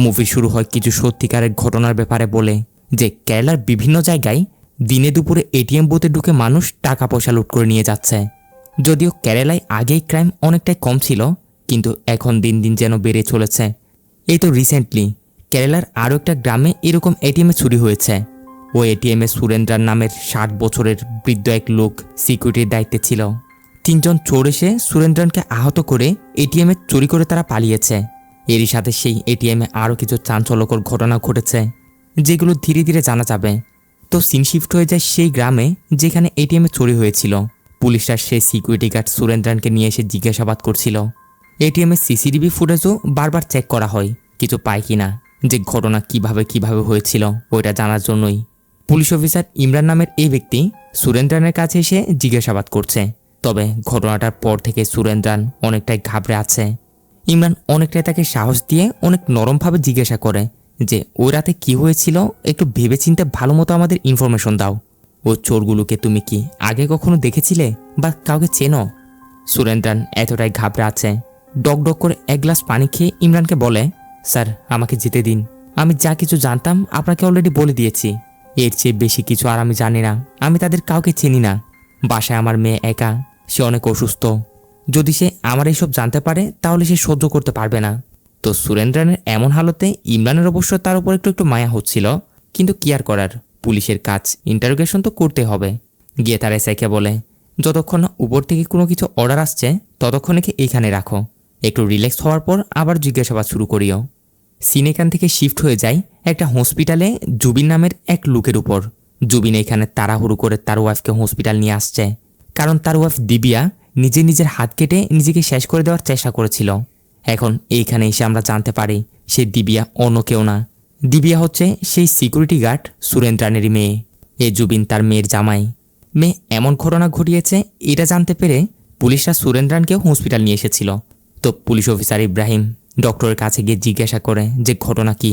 Movie শুরু হয় কিছু সত্যিকারের ঘটনার ব্যাপারে বলে, যে কেরালার বিভিন্ন জায়গায় দিনে দুপুরে এটিএম বুথে ঢুকে মানুষ টাকা পয়সা লুট করে নিয়ে যাচ্ছে। যদিও কেরালায় আগেই ক্রাইম অনেকটাই কম ছিল, কিন্তু এখন দিন দিন যেন বেড়ে চলেছে। এই তো রিসেন্টলি কেরালার আরও একটা গ্রামে এরকম এটিএমে চুরি হয়েছে। ওই এটিএমে সুরেন্দ্রার নামের 60 বছরের বৃদ্ধ এক লোক সিকিউরিটির দায়িত্বে ছিল। 3 জন চোর এসে সুরেন্দ্রনকে আহত করে এটিএমে চুরি করে তারা পালিয়েছে। এরই সাথে সেই এটিএমে আরও কিছু চাঞ্চল্যকর ঘটনা ঘটেছে, যেগুলো ধীরে ধীরে জানা যাবে। তো সিন শিফট হয়ে যায় সেই গ্রামে যেখানে এটিএমে চুরি হয়েছিল। পুলিশরা সেই সিকিউরিটি গার্ড সুরেন্দ্রনকে নিয়ে এসে জিজ্ঞাসাবাদ করছিল। এটিএমের সিসিটিভি ফুটেজও বারবার চেক করা হয়, কিছু পায় কিনা, যে ঘটনা কিভাবে হয়েছিল ওইটা জানার জন্যই। পুলিশ অফিসার ইমরান নামের এই ব্যক্তি সুরেন্দ্রনের কাছে এসে জিজ্ঞাসাবাদ করছে। তবে ঘটনাটার পর থেকে সুরেন্দ্রন অনেকটাই ঘাবড়ে আছে। ইমরান অনেকটাই তাকে সাহস দিয়ে অনেক নরমভাবে জিজ্ঞাসা করে যে ওই রাতে কি হয়েছিল, একটু ভেবেচিন্তে ভালো মতো আমাদের ইনফরমেশন দাও। ও চোরগুলোকে তুমি কি আগে কখনো দেখেছিলে বা কাউকে চেনো? সুরেন্দ্রন এতটাই ঘাবড়ে আছে। ডক ডক করে এক গ্লাস পানি খেয়ে ইমরানকে বলে, স্যার আমাকে যেতে দিন, আমি যা কিছু জানতাম আপনাকে অলরেডি বলে দিয়েছি। এর চেয়ে বেশি কিছু আর আমি জানি না। আমি তাদের কাউকে চিনি না। বাসায় আমার মেয়ে একা, সে অনেক অসুস্থ। যদি সে আমার এইসব জানতে পারে তাহলে সে সহ্য করতে পারবে না। তো সুরেন্দ্রনের এমন হালতে ইমরানের অবশ্য তার উপর একটু মায়া হচ্ছিল, কিন্তু কি আর করার, পুলিশের কাজ, ইন্টারোগেশন তো করতে হবে। গিয়ে তার এসআইকে বলে, যতক্ষণ না উপর থেকে কোনো কিছু অর্ডার আসছে ততক্ষণে এইখানে রাখো, একটু রিল্যাক্স হওয়ার পর আবার জিজ্ঞাসাবাদ শুরু করিও। সিন এখান থেকে শিফট হয়ে যায় একটা হসপিটালে জুবিন নামের এক লোকের উপর। জুবিন এখানে তাড়াহুড়ো করে তার ওয়াইফকে হসপিটাল নিয়ে আসছে, কারণ তার ওয়াইফ দিবিয়া নিজের হাত কেটে নিজেকে শেষ করে দেওয়ার চেষ্টা করেছিল। এখন এইখানে এসে আমরা জানতে পারি সে দিবিয়া অন্য কেউ না। দিবিয়া হচ্ছে সেই সিকিউরিটি গার্ড সুরেন্দ্রানেরই মেয়ে। এ জুবিন তার মেয়ের জামাই। মেয়ে এমন ঘটনা ঘটিয়েছে এটা জানতে পেরে পুলিশরা সুরেন্দ্রানকেও হসপিটাল নিয়ে এসেছিল। তো পুলিশ অফিসার ইব্রাহিম ডক্টরের কাছে গিয়ে জিজ্ঞাসা করে যে ঘটনা কি।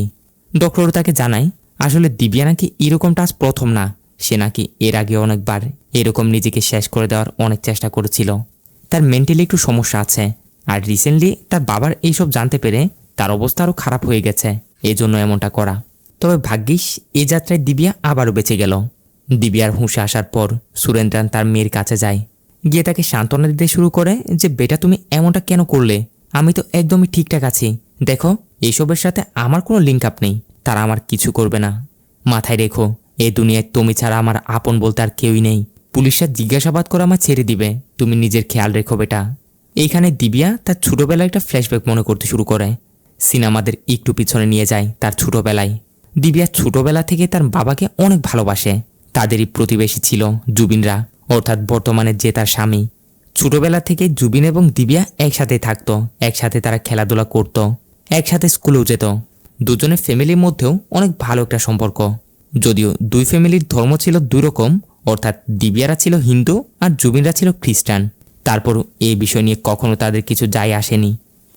ডক্টর তাকে জানায় আসলে দিবিয়া নাকি এরকমটা আজ প্রথম না, সে নাকি এর আগে অনেকবার এরকম নিজেকে শেষ করে দেওয়ার অনেক চেষ্টা করেছিল। তার মেন্টালি একটু সমস্যা আছে, আর রিসেন্টলি তার বাবার এইসব জানতে পেরে তার অবস্থা আরও খারাপ হয়ে গেছে, এজন্য এমনটা করা। তবে ভাগ্যিস এই যাত্রায় দিবিয়া আবারও বেঁচে গেল। দিবিয়ার হুঁশে আসার পর সুরেন্দ্রান তার মেয়ের কাছে যায়। গিয়ে তাকে সান্ত্বনা দিতে শুরু করে যে বেটা তুমি এমনটা কেন করলে, আমি তো একদমই ঠিকঠাক আছি, দেখো এইসবের সাথে আমার কোনো লিঙ্ক আপ নেই, তারা আমার কিছু করবে না। মাথায় রেখো এই দুনিয়ায় তুমি ছাড়া আমার আপন বলতে আর কেউই নেই। পুলিশরা জিজ্ঞাসাবাদ করে আমায় ছেড়ে দিবে, তুমি নিজের খেয়াল রেখো বেটা। এইখানে দিবিয়া তার ছোটবেলায় একটা ফ্ল্যাশব্যাক মনে করতে শুরু করে। সিনেমাদের একটু পিছনে নিয়ে যায় তার ছোটবেলায়। দিবিয়া ছোটবেলা থেকে তার বাবাকে অনেক ভালোবাসে। তাদেরই প্রতিবেশী ছিল জুবিনরা, অর্থাৎ বর্তমানে যে তার স্বামী। ছোটবেলা থেকে জুবিন এবং দিবিয়া একসাথে থাকতো, একসাথে তারা খেলাধুলা করত, একসাথে স্কুলেও যেত। দুজনের ফ্যামিলির মধ্যেও অনেক ভালো একটা সম্পর্ক। যদিও দুই ফ্যামিলির ধর্ম ছিল দুই রকম, অর্থাৎ দিবিয়ারা ছিল হিন্দু আর জুবিনরা ছিল খ্রিস্টান। তারপরও এই বিষয় নিয়ে কখনো তাদের কিছু যায় আসেনি।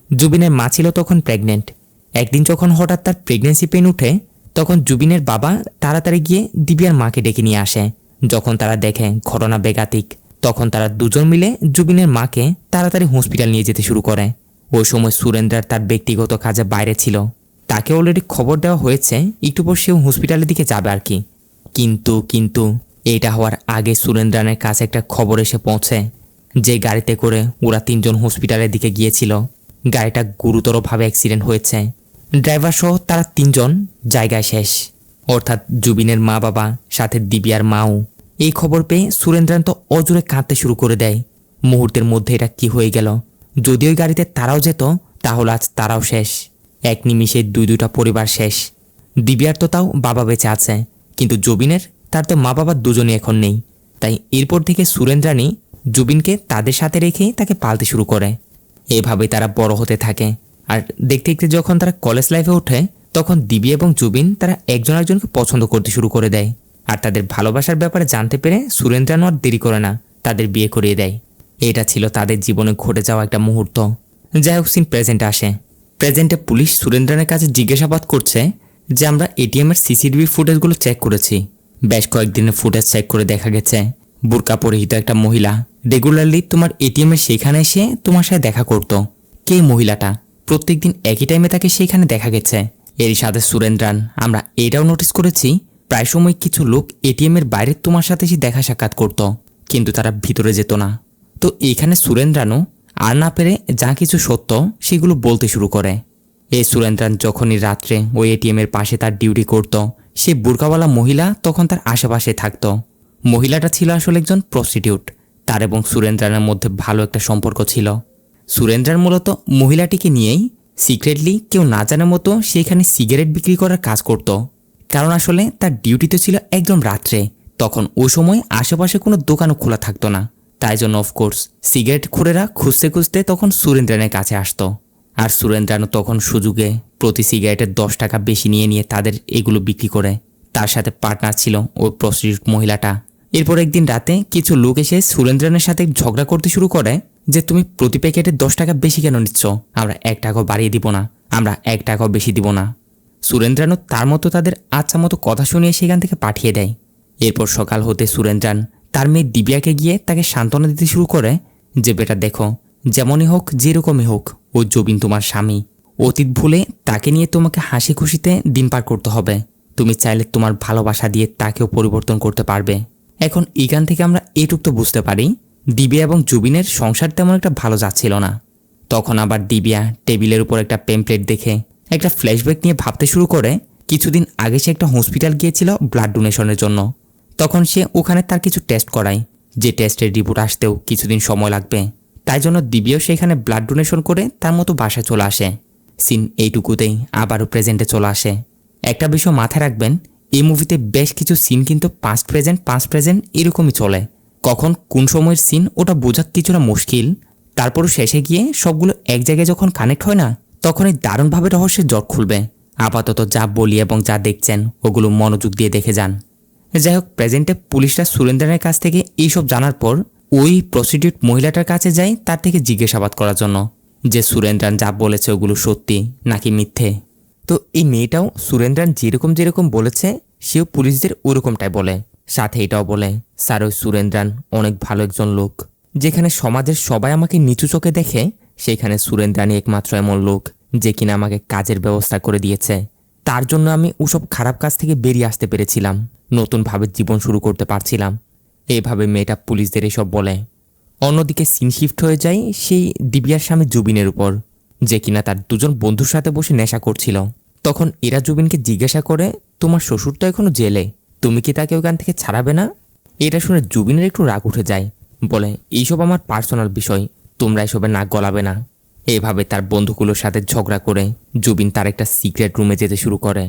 জুবিনের মা ছিল তখন প্রেগনেন্ট। একদিন যখন হঠাৎ তার প্রেগনেন্সি পেন উঠে, তখন জুবিনের বাবা তাড়াতাড়ি গিয়ে দিবিয়ার মাকে ডেকে নিয়ে আসে। যখন তারা দেখে ঘটনা বেগাতিক, তখন তারা দুজন মিলে জুবিনের মাকে তাড়াতাড়ি হসপিটাল নিয়ে যেতে শুরু করে। ওই সময় সুরেন্দ্রার তার ব্যক্তিগত কাজে বাইরে ছিল, তাকে অলরেডি খবর দেওয়া হয়েছে একটু পর সেও হসপিটালের দিকে যাবে আর কি। কিন্তু এইটা হওয়ার আগে সুরেন্দ্রানের কাছে একটা খবর এসে পৌঁছে যে গাড়িতে করে ওরা 3 জন হসপিটালের দিকে গিয়েছিল, গাড়িটা গুরুতরভাবে অ্যাক্সিডেন্ট হয়েছে। ড্রাইভার সহ তারা 3 জন জায়গায় শেষ, অর্থাৎ জুবিনের মা বাবা সাথে দিবিয়ার মাও। এই খবর পেয়ে সুরেন্দ্রান তো অজোরে কাঁদতে শুরু করে দেয়। মুহূর্তের মধ্যে এটা কি হয়ে গেল, যদি ওই গাড়িতে তারাও যেত তাহলে আজ তারাও শেষ। এক নিমিষে দুইটা পরিবার শেষ। দিবিয়ার তো তাও বাবা বেঁচে আছে, কিন্তু জুবিনের তার তো মা বাবা দুজনই এখন নেই। তাই এরপর থেকে সুরেন্দ্রানী জুবিনকে তাদের সাথে রেখে তাকে পালতে শুরু করে। এভাবে তারা বড় হতে থাকে। আর দেখতে দেখতে যখন তারা কলেজ লাইফে ওঠে, তখন দিবি এবং জুবিন তারা একজন আরেকজনকে পছন্দ করতে শুরু করে দেয়। আর তাদের ভালোবাসার ব্যাপারে জানতে পেরে সুরেন্দ্রান আর দেরি করে না, তাদের বিয়ে করিয়ে দেয়। এটা ছিল তাদের জীবনে ঘটে যাওয়া একটা মুহূর্ত। যাই হোক, সিন প্রেজেন্টে আসে। প্রেজেন্টে পুলিশ সুরেন্দ্রানের কাছে জিজ্ঞাসাবাদ করছে যে আমরা এটিএমের সিসিটিভি ফুটেজগুলো চেক করেছি। বেশ কয়েকদিনের ফুটেজ চেক করে দেখা গেছে বুরকা পরিহিত একটা মহিলা রেগুলারলি তোমার এটিএমের সেখানে এসে তোমার সাথে দেখা করত। কে মহিলাটা? প্রত্যেকদিন একই টাইমে তাকে সেখানে দেখা গেছে। এর সাথে সুরেন্দ্রান, আমরা এটাও নোটিস করেছি প্রায় সময় কিছু লোক এটিএমের বাইরে তোমার সাথে এসে দেখা সাক্ষাৎ করত, কিন্তু তারা ভিতরে যেত না। তো এখানে সুরেন্দ্রানও আর না পেরে যা কিছু সত্য সেগুলো বলতে শুরু করে। এই সুরেন্দ্রান যখনই রাত্রে ওই এটিএমের পাশে তার ডিউটি করত, সেই বুরকাওয়ালা মহিলা তখন তার আশেপাশে থাকত। মহিলাটা ছিল আসলে একজন প্রস্টিটিউট। তার এবং সুরেন্দ্রানের মধ্যে ভালো একটা সম্পর্ক ছিল। সুরেন্দ্রান মূলত মহিলাটিকে নিয়েই সিক্রেটলি কেউ না জানার মতো সেখানে সিগারেট বিক্রি করার কাজ করত। কারণ আসলে তার ডিউটিতে ছিল একদম রাত্রে, তখন ওই সময় আশেপাশে কোনো দোকানও খোলা থাকতো না। তাই জন্য অফকোর্স সিগারেট খুঁড়েরা খুঁজতে খুঁজতে তখন সুরেন্দ্রানের কাছে আসতো। আর সুরেন্দ্রানও তখন সুযোগে প্রতি সিগারেটের 10 টাকা বেশি নিয়ে নিয়ে তাদের এগুলো বিক্রি করে। তার সাথে পার্টনার ছিল ওই প্রস্টিটিউট মহিলাটা। এরপর একদিন রাতে কিছু লোক এসে সুরেন্দ্রানের সাথে ঝগড়া করতে শুরু করে যে তুমি প্রতি প্যাকেটে 10 টাকা বেশি কেন নিচ্ছ, আমরা 1 টাকাও বাড়িয়ে দিব না, আমরা 1 টাকাও বেশি দিব না। সুরেন্দ্রানও তার মতো তাদের আচ্ছা মতো কথা শুনিয়ে সেখান থেকে পাঠিয়ে দেয়। এরপর সকাল হতে সুরেন্দ্রান তার মেয়ে দিব্যাকে গিয়ে তাকে সান্ত্বনা দিতে শুরু করে যে বেটা দেখো, যেমনই হোক যেরকমই হোক ও জবিন তোমার স্বামী। অতীত ভুলে তাকে নিয়ে তোমাকে হাসি খুশিতে দিন পার করতে হবে। তুমি চাইলে তোমার ভালোবাসা দিয়ে তাকেও পরিবর্তন করতে পারবে। এখন এখান থেকে আমরা এটুক তো বুঝতে পারি দিব্যা এবং জুবিনের সংসার তেমন একটা ভালো যাচ্ছিল না। তখন আবার দিব্যা টেবিলের উপর একটা পেমপ্লেট দেখে একটা ফ্ল্যাশব্যাক নিয়ে ভাবতে শুরু করে কিছুদিন আগে সে একটা হসপিটাল গিয়েছিল ব্লাড ডোনেশনের জন্য। তখন সে ওখানে তার কিছু টেস্ট করায়, যে টেস্টের রিপোর্ট আসতেও কিছুদিন সময় লাগবে। তাই জন্য দিব্যাও সেখানে ব্লাড ডোনেশন করে তার মতো বাসায় চলে আসে। সিন এইটুকুতেই আবারও প্রেজেন্টে চলে আসে। একটা বিষয় মাথায় রাখবেন, এই মুভিতে বেশ কিছু সিন কিন্তু পাস্ট প্রেজেন্ট এরকমই চলে। কখন কোন সময়ের সিন ওটা বোঝা কিছুটা মুশকিল। তারপরও শেষে গিয়ে সবগুলো এক জায়গায় যখন কানেক্ট হয় না, তখনই দারুণভাবে রহস্যের জট খুলবে। আপাতত যা বলি এবং যা দেখছেন ওগুলো মনোযোগ দিয়ে দেখে যান। যাই হোক, প্রেজেন্টে পুলিশরা সুরেন্দ্রনের কাছ থেকে এইসব জানার পর ওই প্রস্টিটিউট মহিলাটার কাছে যায় তার থেকে জিজ্ঞাসাবাদ করার জন্য যে সুরেন্দ্রান যা বলেছে ওগুলো সত্যি নাকি মিথ্যে। তো এই মেয়েটাও সুরেন্দ্রান যেরকম বলেছে সেও পুলিশদের ওরকমটাই বলে। সাথে এটাও বলে, স্যার ওই সুরেন্দ্রান অনেক ভালো একজন লোক। যেখানে সমাজের সবাই আমাকে নিচু চোখে দেখে, সেখানে সুরেন্দ্রানই একমাত্র এমন লোক যে কিনা আমাকে কাজের ব্যবস্থা করে দিয়েছে। তার জন্য আমি ওসব খারাপ কাজ থেকে বেরিয়ে আসতে পেরেছিলাম, নতুনভাবে জীবন শুরু করতে পারছিলাম। এইভাবে মেয়েটা পুলিশদের এসব বলে। অন্যদিকে সিন শিফট হয়ে যায় সেই দিব্যার স্বামী জুবিনের উপর, যে কিনা তার দুজন বন্ধুর সাথে বসে নেশা করছিল। তখন এরা জুবিনকে জিজ্ঞাসা করে, তোমার শ্বশুর তো এখনো জেলে, তুমি কি তাকে ওখান থেকে ছাড়াবে না? এটা শুনে জুবিনের একটু রাগ উঠে যায়, বলে এইসব আমার পার্সোনাল বিষয়, তোমরা এসবে নাক গলাবে না। এভাবে তার বন্ধুগুলোর সাথে ঝগড়া করে জুবিন তার একটা সিক্রেট রুমে যেতে শুরু করে,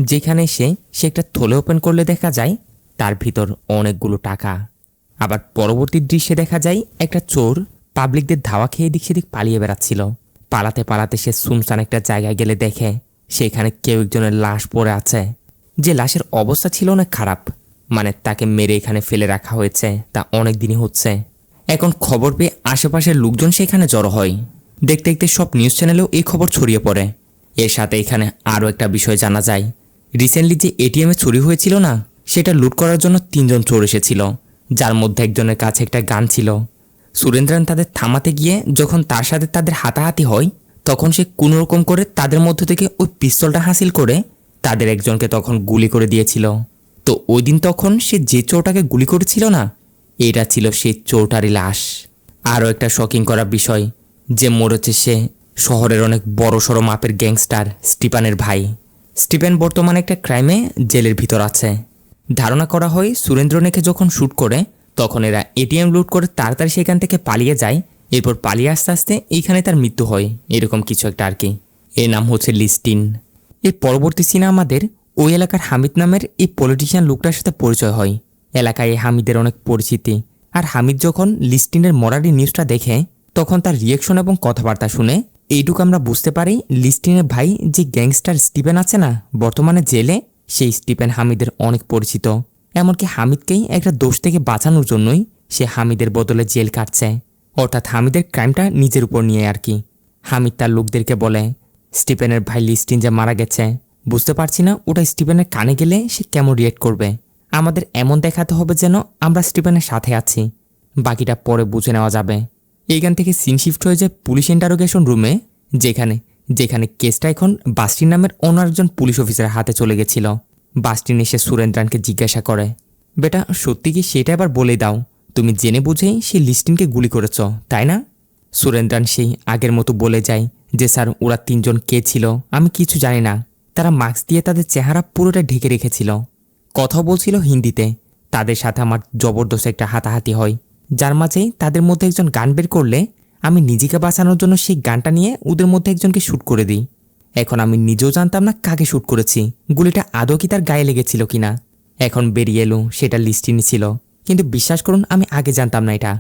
যেখানে সে একটা থলে ওপেন করলে দেখা যায় তার ভিতর অনেকগুলো টাকা। আবার পরবর্তী দৃশ্যে দেখা যায় একটা চোর পাবলিকদের ধাওয়া খেয়ে এদিক সেদিক পালিয়ে বেড়াচ্ছিল। পালাতে পালাতে সে সুনসান একটা জায়গায় গেলে দেখে সেখানে কেউ একজনের লাশ পড়ে আছে, যে লাশের অবস্থা ছিল অনেক খারাপ, মানে তাকে মেরে এখানে ফেলে রাখা হয়েছে তা অনেক দিনই হচ্ছে। এখন খবর পেয়ে আশেপাশের লোকজন সেখানে জড়ো হয়। দেখতে দেখতে সব নিউজ চ্যানেলেও এই খবর ছড়িয়ে পড়ে। এর সাথে এখানে আরও একটা বিষয় জানা যায়, রিসেন্টলি যে এটিএমে চুরি হয়েছিল না, সেটা লুট করার জন্য 3 জন চোর এসেছিল, যার মধ্যে একজনের কাছে একটা গান ছিল। সুরেন্দ্রান তাদের থামাতে গিয়ে যখন তার সাথে তাদের হাতাহাতি হয়, তখন সে কোনোরকম করে তাদের মধ্য থেকে ওই পিস্তলটা হাসিল করে তাদের একজনকে তখন গুলি করে দিয়েছিল। তো ওই দিন তখন সে যে চোরটাকে গুলি করেছিল না, এটা ছিল সেই চোরটারই লাশ। আরও একটা শকিং করা বিষয়, যে মরেছে সে শহরের অনেক বড়সড় মাপের গ্যাংস্টার স্টিফেনের ভাই। স্টিফেন বর্তমানে একটা ক্রাইমে জেলের ভিতর আছে। ধারণা করা হয় সুরেন্দ্রনেকে যখন শ্যুট করে তখন এরা এটিএম লুট করে তাড়াতাড়ি সেখান থেকে পালিয়ে যায়। এরপর পালিয়ে আস্তে আস্তে এইখানে তার মৃত্যু হয়, এরকম কিছু একটা আর কি। এর নাম হচ্ছে লিস্টিন। এর পরবর্তী সিনে আমাদের ওই এলাকার হামিদ নামের এই পলিটিশিয়ান লোকটার সাথে পরিচয় হয়। এলাকায় এই হামিদের অনেক পরিচিতি। আর হামিদ যখন লিস্টিনের মরারি নিউজটা দেখে তখন তার রিয়েকশন এবং কথাবার্তা শুনে এইটুকু আমরা বুঝতে পারি লিস্টিনের ভাই যে গ্যাংস্টার স্টিফেন আছে না বর্তমানে জেলে, সেই স্টিফেন হামিদের অনেক পরিচিত। এমনকি হামিদকেই একটা দোষ থেকে বাঁচানোর জন্যই সে হামিদের বদলে জেল কাটছে, অর্থাৎ হামিদের ক্রাইমটা নিজের উপর নিয়ে আর কি। হামিদ তার লোকদেরকে বলে, স্টিফেনের ভাই লিস্টিন যে মারা গেছে, বুঝতে পারছি না ওটা স্টিফেনের কানে গেলে সে কেমন রিয়েক্ট করবে। আমাদের এমন দেখাতে হবে যেন আমরা স্টিফেনের সাথে আছি, বাকিটা পরে বুঝে নেওয়া যাবে। এইখান থেকে সিন শিফট হয়ে যায় পুলিশ ইন্টারোগেশন রুমে, যেখানে যেখানে কেসটা এখন বাস্টিন নামের অন্য একজন পুলিশ অফিসারের হাতে চলে গেছিল। বাস্টিন এসে সুরেন্দ্রানকে জিজ্ঞাসা করে, বেটা সত্যি কি সেটা আবার বলে দাও, তুমি জেনে বুঝেই সেই লিস্টিনকে গুলি করেছ তাই না? সুরেন্দ্রান সেই আগের মতো বলে যায় যে স্যার ওরা 3 জন কে ছিল আমি কিছু জানি না, তারা মাস্ক দিয়ে তাদের চেহারা পুরোটা ঢেকে রেখেছিল, কথা বলছিল হিন্দিতে। তাদের সাথে আমার জবরদস্ত একটা হাতাহাতি হয়, যার মাঝেই তাদের মধ্যে একজন গান বের করলে আমি নিজেকে বাঁচানোর জন্য সেই গানটা নিয়ে ওদের মধ্যে একজনকে শ্যুট করে দিই। এখন আমি নিজেও জানতাম না কাকে শ্যুট করেছি, গুলিটা আদৌ কি তার গায়ে লেগেছিল কিনা। এখন বেরিয়ে এলো সেটা লিস্টিনই ছিল, কিন্তু বিশ্বাস করুন আমি আগে জানতাম না এটা।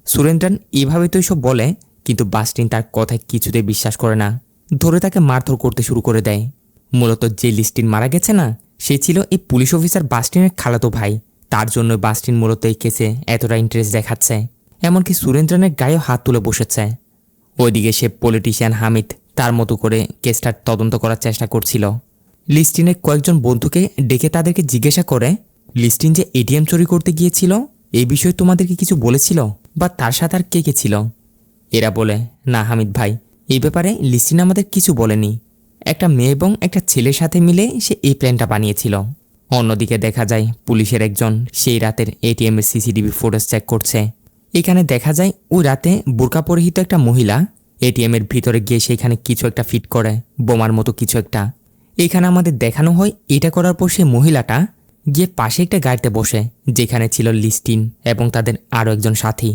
সুরেন্দ্রান এভাবে তো এসব বলে, কিন্তু বাস্টিন তার কথায় কিছুতেই বিশ্বাস করে না, ধরে তাকে মারধর করতে শুরু করে দেয়। মূলত যে লিস্টিন মারা গেছে না, সে ছিল এই পুলিশ অফিসার বাস্টিনের খালাতো ভাই, তার জন্য বাস্টিন মূলত এই কেসে এতটা ইন্টারেস্ট দেখাচ্ছে, এমনকি সুরেন্দ্রানের গায়েও হাত তুলে বসেছে। ওইদিকে সে পলিটিশিয়ান হামিদ তার মতো করে কেসটার তদন্ত করার চেষ্টা করছিল। লিস্টিনের কয়েকজন বন্ধুকে ডেকে তাদেরকে জিজ্ঞাসা করে, লিস্টিন যে এটিএম চুরি করতে গিয়েছিল এই বিষয়ে তোমাদেরকে কিছু বলেছিল বা তার সাথে আর কে কে ছিল? এরা বলে, না হামিদ ভাই, এই ব্যাপারে লিস্টিন আমাদের কিছু বলেনি, একটা মেয়ে এবং একটা ছেলের সাথে মিলে সে এই প্ল্যানটা বানিয়েছিল। অন্যদিকে দেখা যায় পুলিশের একজন সেই রাতের এটিএম এর সিসিটিভি ফুটেজ চেক করছে। এখানে দেখা যায় ওই রাতে বোরকা পরিহিত একটা মহিলা এটিএম এর ভিতরে গিয়ে সেখানে কিছু একটা ফিট করে, বোমার মতো কিছু একটা। এখানে আমাদের দেখানো হয় এটা করার পর সে মহিলাটা গিয়ে পাশে একটা গাড়িতে বসে, যেখানে ছিল লিস্টিন এবং তাদের আরও একজন সাথী।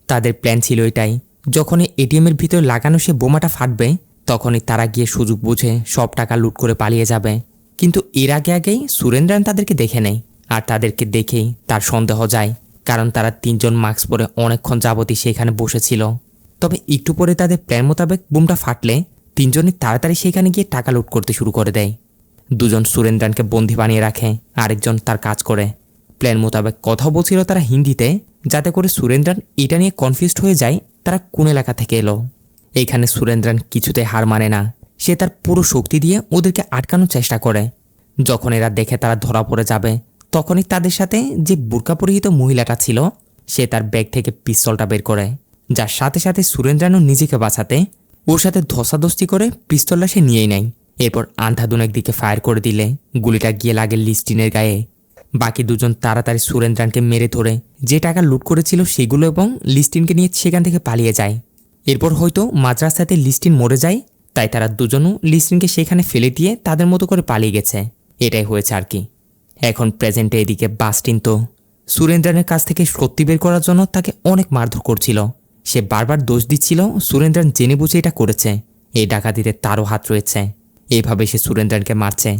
তাদের প্ল্যান ছিল এটাই, যখনই এটিএম এর ভিতরে লাগানো সে বোমাটা ফাটবে তখনই তারা গিয়ে সুযোগ বুঝে সব টাকা লুট করে পালিয়ে যাবে। কিন্তু এর আগেই সুরেন্দ্রান তাদেরকে দেখে নেয়, আর তাদেরকে দেখেই তার সন্দেহ যায়, কারণ তারা 3 জন মাস্ক পরে অনেকক্ষণ যাবতই সেখানে বসেছিল। তবে একটু পরে তাদের প্ল্যান মোতাবেক বোমটা ফাটলে 3 জনই তাড়াতাড়ি সেখানে গিয়ে টাকা লুট করতে শুরু করে দেয়। 2 জন সুরেন্দ্রানকে বন্দী বানিয়ে রাখে, আরেকজন তার কাজ করে। প্ল্যান মোতাবেক কথা বলছিল তারা হিন্দিতে, যাতে করে সুরেন্দ্রান এটা নিয়ে কনফিউজড হয়ে যায় তারা কোন এলাকা থেকে এলো। এইখানে সুরেন্দ্রান কিছুতে হার মানে না, সে তার পুরো শক্তি দিয়ে ওদেরকে আটকানোর চেষ্টা করে। যখন এরা দেখে তারা ধরা পড়ে যাবে তখনই তাদের সাথে যে বোরকা পরিহিত মহিলাটা ছিল সে তার ব্যাগ থেকে পিস্তলটা বের করে, যার সাথে সাথে সুরেন্দ্রানও নিজেকে বাঁচাতে ওর সাথে ধস্তাধস্তি করে পিস্তলটা সে নিয়েই নেয়। এরপর আন্ধাধুন একদিকে ফায়ার করে দিলে গুলিটা গিয়ে লাগে লিস্টিনের গায়ে। বাকি 2 জন তাড়াতাড়ি সুরেন্দ্রানকে মেরে ধরে যে টাকা লুট করেছিল সেগুলো এবং লিস্টিনকে নিয়ে সেখান থেকে পালিয়ে যায়। এরপর হয়তো মাদ্রাসাতে লিস্টিন মরে যায়, তাই তারা 2 জনও লিস্টিনকে সেখানে ফেলে দিয়ে তাদের মতো করে পালিয়ে গেছে। এটাই হয়েছে আর কি। এখন প্রেজেন্টে এদিকে বাস্টিন তো সুরেন্দ্রানের কাছ থেকে সত্যি বের করার জন্য তাকে অনেক মারধর করছিল। সে বারবার দোষ দিচ্ছিল সুরেন্দ্রান জেনে বুঝে এটা করেছে, এই ডাকাতিতে তারও হাত রয়েছে। এইভাবে সে সুরেন্দ্রানকে মারছে।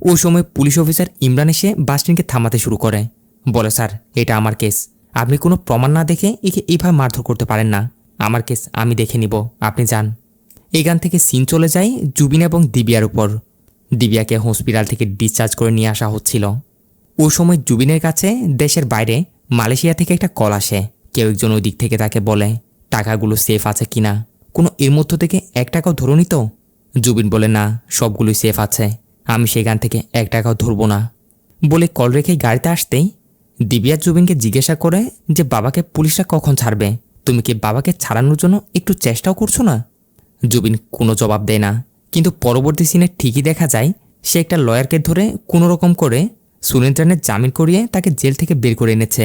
ওই সময় পুলিশ অফিসার ইমরান এসে বাস্টিনকে থামাতে শুরু করে, বলে, স্যার এটা আমার কেস, আপনি কোনো প্রমাণ না দেখে একে এইভাবে মারধর করতে পারেন না, আমার কেস আমি দেখে নিব, আপনি যান। এখান থেকে সিন চলে যায় জুবিন এবং দিবিয়ার উপর। দিবিয়াকে হসপিটাল থেকে ডিসচার্জ করে নিয়ে আসা হচ্ছিল। ওই সময় জুবিনের কাছে দেশের বাইরে মালয়েশিয়া থেকে একটা কল আসে। কেউ একজন ওই দিক থেকে তাকে বলে টাকাগুলো সেফ আছে কিনা, কোনো এর মধ্য থেকে 1 টাকাও ধরুনি তো? জুবিন বলে, না সবগুলোই সেফ আছে, আমি সেখান থেকে 1 টাকাও ধরবো না। বলে কল রেখে গাড়িতে আসতেই দিবিয়া জুবিনকে জিজ্ঞাসা করে যে বাবাকে পুলিশরা কখন ছাড়বে, তুমি কি বাবাকে ছাড়ানোর জন্য একটু চেষ্টাও করছো না? জুবিন কোনো জবাব দেয় না, কিন্তু পরবর্তী সিনে ঠিকই দেখা যায় সে একটা লয়ারকে ধরে কোনো রকম করে সুরেন্দ্রানের জামিন করিয়ে তাকে জেল থেকে বের করে এনেছে।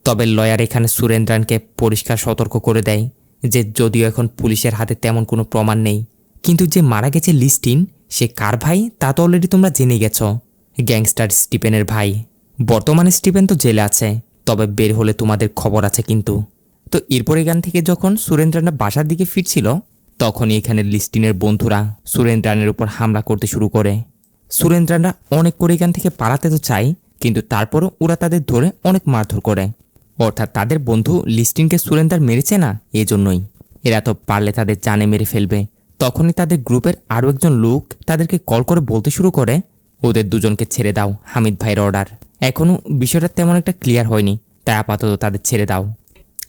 তবে লয়ার এখানে সুরেন্দ্রানকে পরিষ্কার সতর্ক করে দেয় যে যদিও এখন পুলিশের হাতে তেমন কোনো প্রমাণ নেই, কিন্তু যে মারা গেছে লিস্টিন সে কার ভাই তা তো অলরেডি তোমরা জেনে গেছো, গ্যাংস্টার স্টিফেনের ভাই। বর্তমানে স্টিফেন তো জেলে আছে, তবে বের হলে তোমাদের খবর আছে কিন্তু। তো এরপর এখান থেকে যখন সুরেন্দ্রান বাসার দিকে ফিরছিল তখনই এখানে লিস্টিনের বন্ধুরা সুরেন্দ্রানের উপর হামলা করতে শুরু করে। সুরেন্দ্রানরা অনেক করে এখান থেকে পালাতে তো চায়, কিন্তু তারপরও ওরা তাদের ধরে অনেক মারধর করে। অর্থাৎ তাদের বন্ধু লিস্টিনকে সুরেন্দ্রার মেরেছে না, এজন্যই এরা তো পারলে তাদের জানে মেরে ফেলবে। তখনই তাদের গ্রুপের আরও একজন লোক তাদেরকে কল করে বলতে শুরু করে ওদের 2 জনকে ছেড়ে দাও, হামিদ ভাইয়ের অর্ডার। এখনও বিষয়টা তেমন একটা ক্লিয়ার হয়নি, তাই আপাতত তাদের ছেড়ে দাও।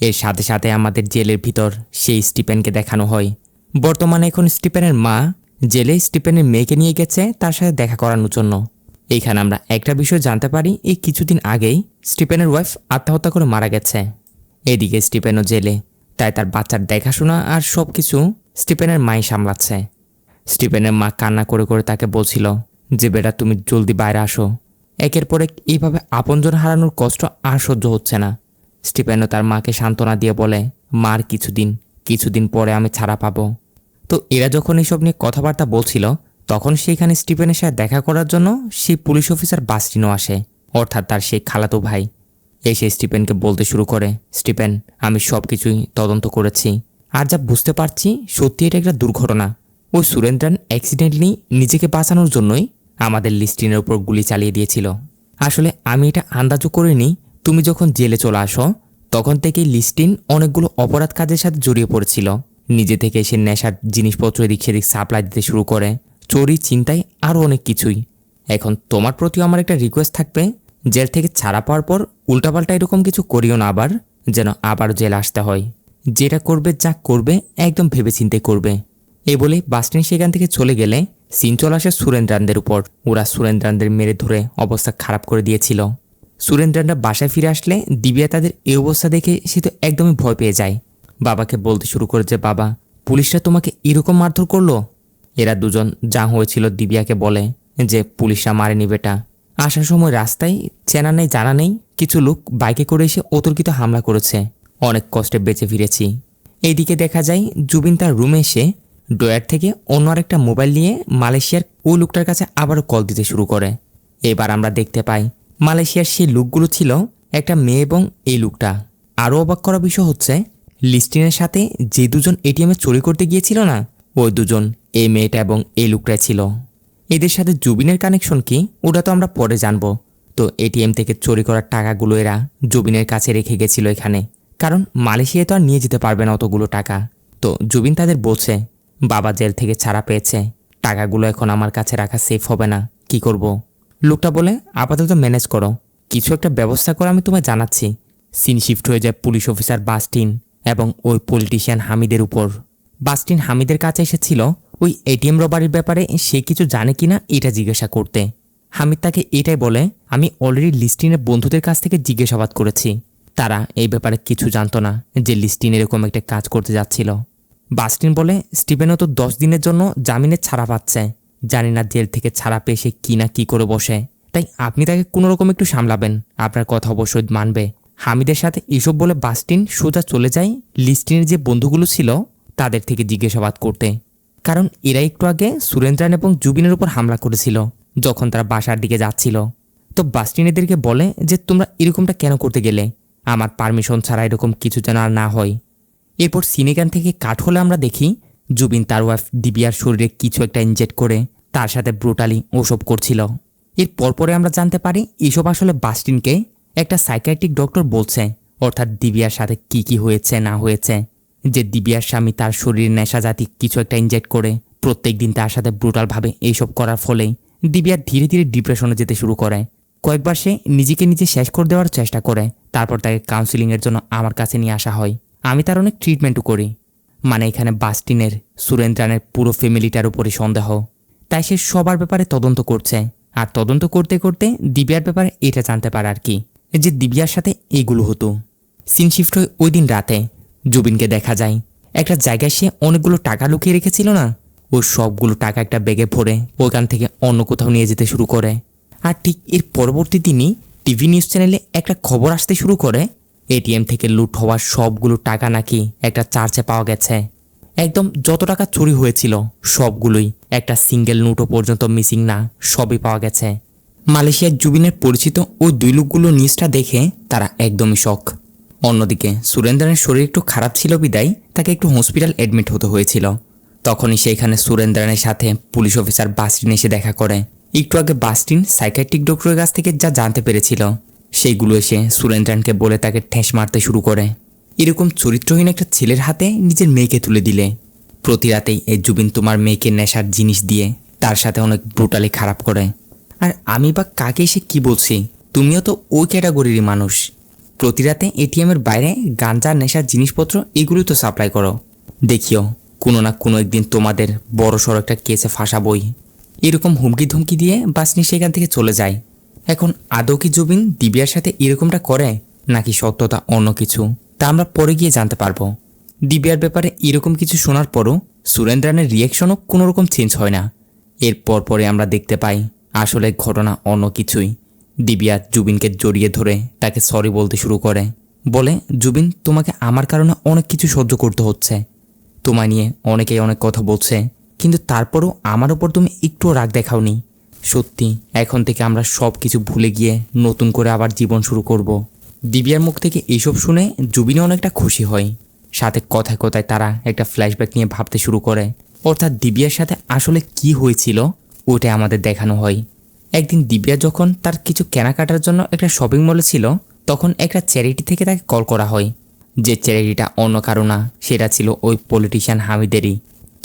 এর সাথে সাথে আমাদের জেলের ভিতর সেই স্টিফেনকে দেখানো হয়। বর্তমানে এখন স্টিফেনের মা জেলে স্টিফেনের মেয়েকে নিয়ে গেছে তার সাথে দেখা করানোর জন্য। এইখানে আমরা একটা বিষয় জানতে পারি, এই কিছুদিন আগেই স্টিফেনের ওয়াইফ আত্মহত্যা করে মারা গেছে। এদিকে স্টিফেনও জেলে, তাই তার বাচ্চার দেখাশোনা আর সব কিছু স্টিফেনের মাই সামলাচ্ছে। স্টিফেনের মা কান্না করে করে তাকে বলছিল যে বেটা তুমি জলদি বাইরে আসো। একের পর এক এইভাবে আপনজন হারানোর কষ্ট আর সহ্য হচ্ছে না। স্টিফেনও তার মাকে সান্ত্বনা দিয়ে বলে, মার কিছুদিন পরে আমি ছাড়া পাবো। তো এরা যখন এইসব নিয়ে কথাবার্তা বলছিল তখন সেইখানে স্টিফেনের সাথে দেখা করার জন্য সেই পুলিশ অফিসার বাস্টিনও আসে, অর্থাৎ তার সেই খালাতো ভাই। এসে স্টিফেনকে বলতে শুরু করে, স্টিফেন, আমি সব কিছুই তদন্ত করেছি, আর যা বুঝতে পারছি সত্যি এটা একটা দুর্ঘটনা। ওই সুরেন্দ্রন অ্যাক্সিডেন্টলি নিজেকে বাঁচানোর জন্যই আমাদের লিস্টিনের উপর গুলি চালিয়ে দিয়েছিল। আসলে আমি এটা আন্দাজও করিনি তুমি যখন জেলে চলে আসো তখন থেকেই লিস্টিন অনেকগুলো অপরাধ কাজের সাথে জড়িয়ে পড়েছিল। নিজে থেকে এসে নেশার জিনিসপত্র এদিক সেদিক সাপ্লাই দিতে শুরু করে, চুরি, চিন্তায় আরও অনেক কিছুই। এখন তোমার প্রতিও আমার একটা রিকোয়েস্ট থাকবে, জেল থেকে ছাড়া পাওয়ার পর উল্টাপাল্টা এরকম কিছু করিও না আবার, যেন আবার জেল আসতে হয়। যেটা করবে যা করবে একদম ভেবেচিন্তে করবে। এই বলে বাস্টিন সেখান থেকে চলে গেলে সিন চলে আসে সুরেন্দ্রানদের উপর। ওরা সুরেন্দ্রানদের মেরে ধরে অবস্থা খারাপ করে দিয়েছিল। সুরেন্দ্রানরা বাসায় ফিরে আসলে দিব্যা তাদের এই অবস্থা দেখে সে তো একদমই ভয় পেয়ে যায়। বাবাকে বলতে শুরু করে যে বাবা, পুলিশরা তোমাকে এরকম মারধর করলো। এরা দুজন যা হয়েছিল দিব্যাকে বলে যে পুলিশরা মারেনি বেটা, আসার সময় রাস্তায় চেনা নেই জানা নেই কিছু লোক বাইকে করে এসে অতর্কিত হামলা করেছে, অনেক কষ্টে বেঁচে ফিরেছি। এইদিকে দেখা যায় জুবিন তার রুমে এসে ড্রয়ার থেকে অন্য আরেকটা মোবাইল নিয়ে মালয়েশিয়ার ওই লোকটার কাছে আবারও কল দিতে শুরু করে। এবার আমরা দেখতে পাই মালয়েশিয়ার সেই লোকগুলো ছিল একটা মেয়ে এবং এই লোকটা। আরও অবাক করা বিষয় হচ্ছে লিস্টিনের সাথে যে দুজন এটিএমে চুরি করতে গিয়েছিল না, ওই দুজন এই মেয়েটা এবং এই লোকটাই ছিল। এদের সাথে জুবিনের কানেকশন কি ওটা তো আমরা পরে জানবো। তো এটিএম থেকে চুরি করার টাকাগুলো এরা জুবিনের কাছে রেখে গেছিল এখানে, কারণ মালয়েশিয়ায় তো আর নিয়ে যেতে পারবে না অতগুলো টাকা। তো জুবিন তাদের বলছে বাবা জেল থেকে ছাড়া পেয়েছে, টাকাগুলো এখন আমার কাছে রাখা সেফ হবে না, কি করব? লোকটা বলে আপাতত ম্যানেজ করো, কিছু একটা ব্যবস্থা করে আমি তোমায় জানাচ্ছি। সিন শিফট হয়ে যায় পুলিশ অফিসার বাস্টিন এবং ওই পলিটিশিয়ান হামিদের উপর। বাস্টিন হামিদের কাছে এসেছিল ওই এটিএম রবারির ব্যাপারে সে কিছু জানে কিনা এটা জিজ্ঞাসা করতে। হামিদ তাকে এটাই বলে, আমি অলরেডি লিস্টিনের বন্ধুদের কাছ থেকে জিজ্ঞাসাবাদ করেছি, তারা এই ব্যাপারে কিছু জানতো না যে লিস্টিন এরকম একটা কাজ করতে যাচ্ছিল। বাস্টিন বলে স্টিভেনও তো 10 দিনের জন্য জামিনে ছাড়া পাচ্ছে, জানি না জেল থেকে ছাড়া পেয়ে সে কি না কি করে বসে, তাই আপনি তাকে কোনোরকম একটু সামলাবেন, আপনার কথা অবশ্যই মানবে। হামিদের সাথে এসব বলে বাস্টিন সোজা চলে যায় লিস্টিনের যে বন্ধুগুলো ছিল তাদের থেকে জিজ্ঞাসাবাদ করতে, কারণ এরা একটু আগে সুরেন্দ্রান এবং জুবিনের উপর হামলা করেছিল যখন তারা বাসার দিকে যাচ্ছিল। তো বাস্টিন এদেরকে বলে যে তোমরা এরকমটা কেন করতে গেলে, আমার পারমিশন ছাড়া এরকম কিছু যেন আর না হয়। এরপর সিনেগান থেকে কাট হলে আমরা দেখি জুবিন তার ওয়াইফ দিবিয়ার শরীরে কিছু একটা ইনজেক্ট করে তার সাথে ব্রুটালি ওসব করছিল। এর পরপরে আমরা জানতে পারি এসব আসলে বাস্টিনকে একটা সাইকিয়াট্রিক ডক্টর বলছে, অর্থাৎ দিবিয়ার সাথে কি কি হয়েছে না হয়েছে, যে দিবিয়ার স্বামী তার শরীরে নেশা জাতীয় কিছু একটা ইনজেক্ট করে প্রত্যেক দিন তার সাথে ব্রুটালভাবে এইসব করার ফলেই দিবিয়ার ধীরে ধীরে ডিপ্রেশনে যেতে শুরু করে। কয়েকবার সে নিজেকে নিজে শেষ করে দেওয়ার চেষ্টা করে, তারপর তাকে কাউন্সিলিংয়ের জন্য আমার কাছে নিয়ে আসা হয়। আমি তার অনেক ট্রিটমেন্টও করি। মানে এখানে বাস্টিনের সুরেন্দ্রানের পুরো ফ্যামিলিটার উপরে সন্দেহ, তাই সে সবার ব্যাপারে তদন্ত করছে। আর তদন্ত করতে করতে দিবিয়ার ব্যাপারে এটা জানতে পারে আর কি, যে দিবিয়ার সাথে এগুলো হতো। সিন শিফট হয়ে ওই দিন রাতে জুবিনকে দেখা যায় একটা জায়গায় সে অনেকগুলো টাকা লুকিয়ে রেখেছিল না, ও সবগুলো টাকা একটা ব্যাগে ভরে ওইখান থেকে অন্য কোথাও নিয়ে যেতে শুরু করে। আর ঠিক এর পরবর্তী দিনই টিভি নিউজ চ্যানেলে একটা খবর আসতে শুরু করে এটিএম থেকে লুট হওয়ার সবগুলো টাকা নাকি একটা চার্চে পাওয়া গেছে। একদম যত টাকা চুরি হয়েছিল সবগুলোই, একটা সিঙ্গেল নোটও পর্যন্ত মিসিং না, সবই পাওয়া গেছে। মালয়েশিয়ার জুবিনের পরিচিত ওই দুই লোকগুলো নিউজটা দেখে তারা একদমই শক। অন্যদিকে সুরেন্দ্রনের শরীর একটু খারাপ ছিল বিদায় তাকে একটু হসপিটাল অ্যাডমিট হতে হয়েছিল। তখনই সেইখানে সুরেন্দ্রনের সাথে পুলিশ অফিসার বাস্টিন এসে দেখা করে। একটু আগে বাস্টিন সাইকিয়াট্রিক ডক্টরের কাছ থেকে যা জানতে পেরেছিল সেইগুলো এসে সুরেন্দ্রনকে বলে তাকে ঠেস মারতে শুরু করে। এরকম চরিত্রহীন একটা ছেলের হাতে নিজের মেয়েকে তুলে দিলে, প্রতি রাতেই এই জুবিন তোমার মেয়েকে নেশার জিনিস দিয়ে তার সাথে অনেক ব্রুটালি খারাপ করে। আর আমি বা কাকে এসে কি বলছি, তুমিও তো ওই ক্যাটাগরিরই মানুষ। প্রতি রাতে এটিএমের বাইরে গাঞ্জা নেশার জিনিসপত্র এগুলো তো সাপ্লাই করো, দেখিও কোনো না কোনো একদিন তোমাদের বড় সড়ো একটা কেসে ফাঁসাবই। এরকম হুমকি ধমকি দিয়ে বাসনি সেখান থেকে চলে যায়। এখন আদৌ কি জুবিন দিবিয়ার সাথে এরকমটা করে নাকি সত্যতা অন্য কিছু, তা আমরা পরে গিয়ে জানতে পারবো। দিবিয়ার ব্যাপারে এরকম কিছু শোনার পরও সুরেন্দ্রানের রিয়াকশনও কোনো রকম চেঞ্জ হয় না। এরপর পরে আমরা দেখতে পাই আসলে ঘটনা অন্য কিছুই। দিব্যা জুবিনকে জড়িয়ে ধরে তাকে সরি বলতে শুরু করে, বলে, জুবিন, তোমাকে আমার কারণে অনেক কিছু সহ্য করতে হচ্ছে, তোমায় নিয়ে অনেকেই অনেক কথা বলছে, কিন্তু তারপরও আমার ওপর তুমি একটুও রাগ দেখাওনি। সত্যি এখন থেকে আমরা সব কিছু ভুলে গিয়ে নতুন করে আবার জীবন শুরু করব। দিব্যার মুখ থেকে এইসব শুনে জুবিনও অনেকটা খুশি হয়। সাথে কথায় কথায় তারা একটা ফ্ল্যাশব্যাক নিয়ে ভাবতে শুরু করে, অর্থাৎ দিব্যার সাথে আসলে কি হয়েছিল ওটা আমাদের দেখানো হয়। একদিন দিব্যা যখন তার কিছু কেনাকাটার জন্য একটা শপিং মলে ছিল, তখন একটা চ্যারিটি থেকে তাকে কল করা হয়। যে চ্যারিটিটা অন্য কারো না, সেটা ছিল ওই পলিটিশিয়ান হামিদেরই।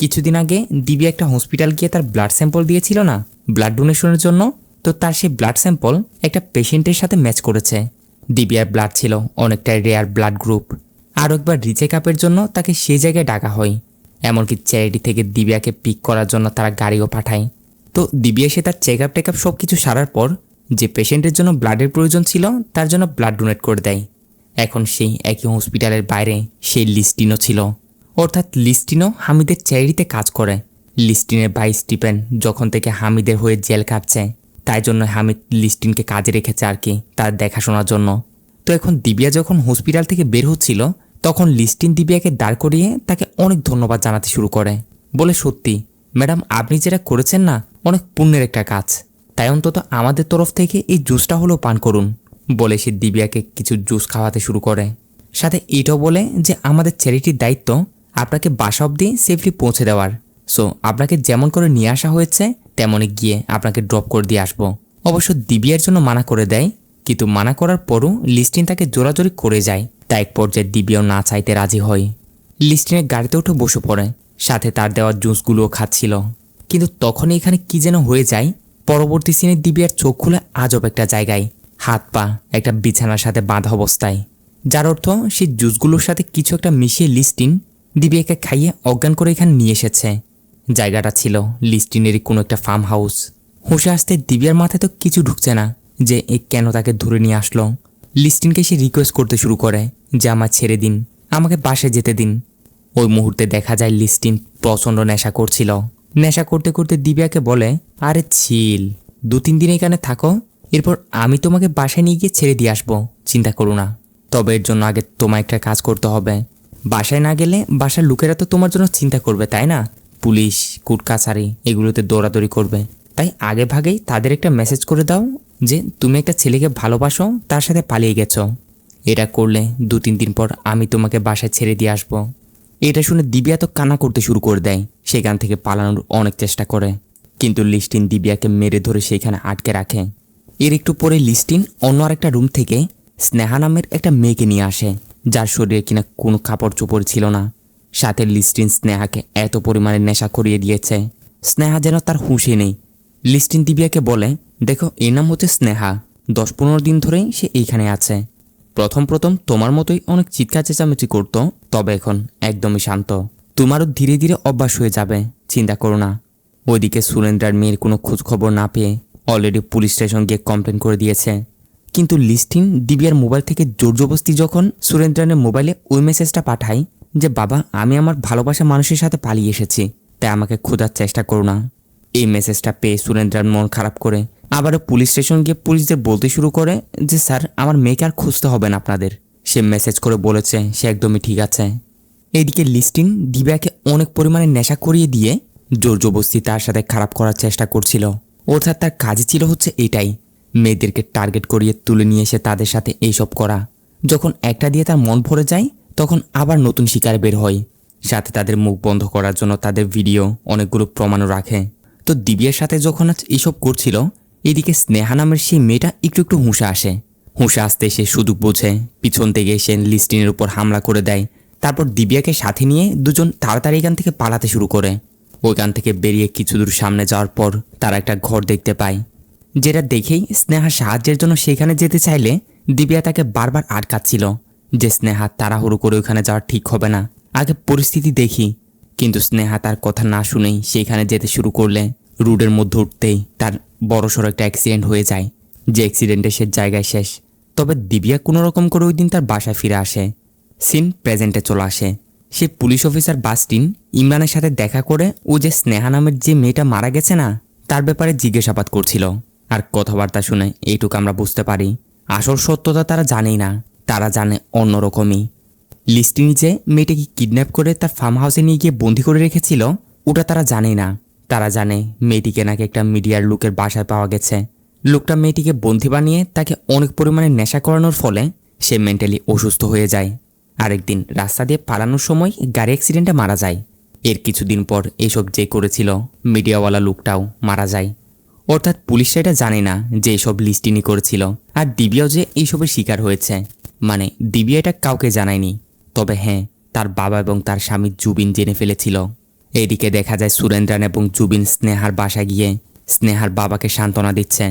কিছুদিন আগে দিব্যা একটা হসপিটাল গিয়ে তার ব্লাড স্যাম্পল দিয়েছিল না ব্লাড ডোনেশনের জন্য, তো তার সেই ব্লাড স্যাম্পল একটা পেশেন্টের সাথে ম্যাচ করেছে। দিব্যার ব্লাড ছিল অনেকটাই রেয়ার ব্লাড গ্রুপ। আরও একবার রিচেক আপের জন্য তাকে সেই জায়গায় ডাকা হয়। এমনকি চ্যারিটি থেকে দিব্যাকে পিক করার জন্য তারা গাড়িও পাঠায়। তো দিব্যা সে তার চেক আপ টেকআপ সব কিছু সারার পর যে পেশেন্টের জন্য ব্লাডের প্রয়োজন ছিল তার জন্য ব্লাড ডোনেট করে দেয়। এখন সেই একই হসপিটালের বাইরে সেই লিস্টিনও ছিল, অর্থাৎ লিস্টিনও হামিদের চ্যারিটিতে কাজ করে। লিস্টিনের ভাই স্টিফেন যখন থেকে হামিদের হয়ে জেল কাটছে, তাই জন্য হামিদ লিস্টিনকে কাজে রেখেছে আর কি, তার দেখাশোনার জন্য। তো এখন দিব্যা যখন হসপিটাল থেকে বের হচ্ছিল, তখন লিস্টিন দিব্যাকে দাঁড় করিয়ে তাকে অনেক ধন্যবাদ জানাতে শুরু করে, বলে, সত্যি ম্যাডাম, আপনি যেটা করেছেন না, অনেক পুণ্যের একটা কাজ, তাই অন্তত আমাদের তরফ থেকে এই জুসটা হলেও পান করুন। বলে সে দিব্যাকে কিছু জুস খাওয়াতে শুরু করে। সাথে এটাও বলে যে আমাদের চ্যারিটির দায়িত্ব আপনাকে বাসা অবধি সেফলি পৌঁছে দেওয়ার, সো আপনাকে যেমন করে নিয়ে আসা হয়েছে তেমনই গিয়ে আপনাকে ড্রপ করে দিয়ে আসবো। অবশ্য দিব্যার জন্য মানা করে দেয়, কিন্তু মানা করার পরও লিস্টিন তাকে জোরাজোরি করে যায়। তাই এক পর্যায়ে দিব্যাও না চাইতে রাজি হয়। লিস্টিনের গাড়িতে উঠে বসে পড়ে, সাথে তার দেওয়া জুসগুলোও খাচ্ছিল। কিন্তু তখনই এখানে কি যেন হয়ে যায়। পরবর্তী সিনে দিব্যার চোখ খুলে আজব একটা জায়গায়, হাত পা একটা বিছানার সাথে বাঁধা অবস্থায়, যার অর্থ সেই জুসগুলোর সাথে কিছু একটা মিশিয়ে লিস্টিন দিব্যাকে খাইয়ে অজ্ঞান করে এখানে নিয়ে এসেছে। জায়গাটা ছিল লিস্টিনেরই কোনো একটা ফার্ম হাউস। হুঁশে আসতে দিব্যার মাথায় তো কিছু ঢুকছে না যে এ কেন তাকে ধরে নিয়ে আসলো। লিস্টিনকে সে রিকোয়েস্ট করতে শুরু করে যে আমায় ছেড়ে দিন, আমাকে বাসায় যেতে দিন। ওই মুহূর্তে দেখা যায় লিস্টিন প্রচণ্ড নেশা করছিল। নেশা করতে করতে দিব্যাকে বলে, আরে চিল, 2-3 দিন এখানে থাকো, এরপর আমি তোমাকে বাসায় নিয়ে গিয়ে ছেড়ে দিয়ে আসবো, চিন্তা করো না। তবে এর জন্য আগে তোমায় একটা কাজ করতে হবে। বাসায় না গেলে বাসার লোকেরা তো তোমার জন্য চিন্তা করবে, তাই না? পুলিশ, কোর্ট কাছারি এগুলোতে দৌড়াদৌড়ি করবে। তাই আগে ভাগেই তাদের একটা মেসেজ করে দাও যে তুমি একটা ছেলেকে ভালোবাসো, তার সাথে পালিয়ে গেছো। এটা করলে 2-3 দিন পর আমি তোমাকে বাসায় ছেড়ে দিয়ে আসবো। এটা শুনে দিব্যা তো কান্না করতে শুরু করে দেয়। সেখান থেকে পালানোর অনেক চেষ্টা করে, কিন্তু লিস্টিন দিব্যাকে মেরে ধরে সেখানে আটকে রাখে। এর একটু পরে লিস্টিন অন্য আরেকটা রুম থেকে স্নেহা নামের একটা মেয়েকে নিয়ে আসে, যার শরীরে কিনা কোনো কাপড় চোপড় ছিল না। সাথে লিস্টিন স্নেহাকে এত পরিমাণে নেশা করিয়ে দিয়েছে, স্নেহা যেন তার হুঁশে নেই। লিস্টিন দিব্যাকে বলে, দেখো, এর নাম হচ্ছে স্নেহা, 10-15 দিন ধরেই সে এইখানে আছে। প্রথম প্রথম তোমার মতোই অনেক চিৎকার চেঁচামেচি করতো, তবে এখন একদমই শান্ত। তোমারও ধীরে ধীরে অভ্যাস হয়ে যাবে, চিন্তা করো না। ওইদিকে সুরেন্দ্রার মেয়ের কোনো খোঁজ খবর না পেয়ে অলরেডি পুলিশ স্টেশন গিয়ে কমপ্লেন করে দিয়েছে। কিন্তু লিস্টিন দিব্যার মোবাইল থেকে জোরজবস্তি যখন সুরেন্দ্রানের মোবাইলে ওই মেসেজটা পাঠায় যে বাবা, আমি আমার ভালোবাসা মানুষের সাথে পালিয়ে এসেছি, তাই আমাকে খোঁজার চেষ্টা করো না। এই মেসেজটা পেয়ে সুরেন্দ্রার মন খারাপ করে আবারও পুলিশ স্টেশন গিয়ে পুলিশদের বলতে শুরু করে যে স্যার, আমার মেয়েকে আর খুঁজতে হবে না আপনাদের। সে মেসেজ করে বলেছে সে একদমই ঠিক আছে। এইদিকে লিস্টিন দিব্যাকে অনেক পরিমাণে নেশা করিয়ে দিয়ে জোরজবস্তি তার সাথে খারাপ করার চেষ্টা করছিল। অর্থাৎ তার কাজই ছিল হচ্ছে এটাই, মেয়েদেরকে টার্গেট করিয়ে তুলে নিয়ে এসে তাদের সাথে এইসব করা। যখন একটা দিয়ে তার মন ভরে যায়, তখন আবার নতুন শিকার বের হয়। সাথে তাদের মুখ বন্ধ করার জন্য তাদের ভিডিও অনেকগুলো প্রমাণও রাখে। তো দিব্যার সাথে যখন এইসব করছিল, এদিকে স্নেহা নামের সেই মেয়েটা একটু একটু হুঁশে আসে। হুঁশে আসতে সে সুযোগ বোঝে, পিছন থেকে এসে লিস্টিনের উপর হামলা করে দেয়। তারপর দিব্যাকে সাথে নিয়ে দুজন তাড়াতাড়ি এখান থেকে পালাতে শুরু করে। ওইখান থেকে বেরিয়ে কিছু দূর সামনে যাওয়ার পর তারা একটা ঘর দেখতে পায়, যেটা দেখেই স্নেহা সাহায্যের জন্য সেখানে যেতে চাইলে দিব্যা তাকে বারবার আটকাচ্ছিল যে স্নেহা তাড়াহুড়ো করে ওখানে যাওয়া ঠিক হবে না, আগে পরিস্থিতি দেখি। কিন্তু স্নেহা তার কথা না শুনেই সেখানে যেতে শুরু করলে রোডের মধ্যে উঠতেই তার বড়সড় একটা অ্যাক্সিডেন্ট হয়ে যায়, যে অ্যাক্সিডেন্টে সে জায়গায় শেষ। তবে দিব্যা কোনো রকম করে ওই দিন তার বাসায় ফিরে আসে। সিন প্রেজেন্টে চলে আসে। সে পুলিশ অফিসার বাস্টিন ইমরানের সাথে দেখা করে ও যে স্নেহা নামের যে মেয়েটা মারা গেছে না তার ব্যাপারে জিজ্ঞাসাবাদ করছিল। আর কথাবার্তা শুনে এইটুকু আমরা বুঝতে পারি আসল সত্যতা তারা জানেই না, তারা জানে অন্যরকমই। লিস্টিনি যে মেয়েটাকে কিডন্যাপ করে তার ফার্ম হাউসে নিয়ে গিয়ে বন্দি করে রেখেছিল ওটা তারা জানেই না। তারা জানে মেয়েটিকে নাকি একটা মিডিয়ার লোকের বাসায় পাওয়া গেছে। লোকটা মেয়েটিকে বন্দি বানিয়ে তাকে অনেক পরিমাণে নেশা করানোর ফলে সে মেন্টালি অসুস্থ হয়ে যায়। আরেকদিন রাস্তা দিয়ে পালানোর সময় গাড়ি অ্যাক্সিডেন্টে মারা যায়। এর কিছুদিন পর এসব যে করেছিল মিডিয়াওয়ালা লোকটাও মারা যায়। অর্থাৎ পুলিশরা এটা জানে না যে এসব লিস্টিনি করেছিল আর দিবিয়াও যে এইসবের শিকার হয়েছে। মানে দিবিয়া এটা কাউকে জানায়নি, তবে হ্যাঁ তার বাবা এবং তার স্বামী জুবিন জেনে ফেলেছিল। এদিকে দেখা যায় সুরেন্দ্রান এবং জুবিন স্নেহার বাসায় গিয়ে স্নেহার বাবাকে সান্ত্বনা দিচ্ছে।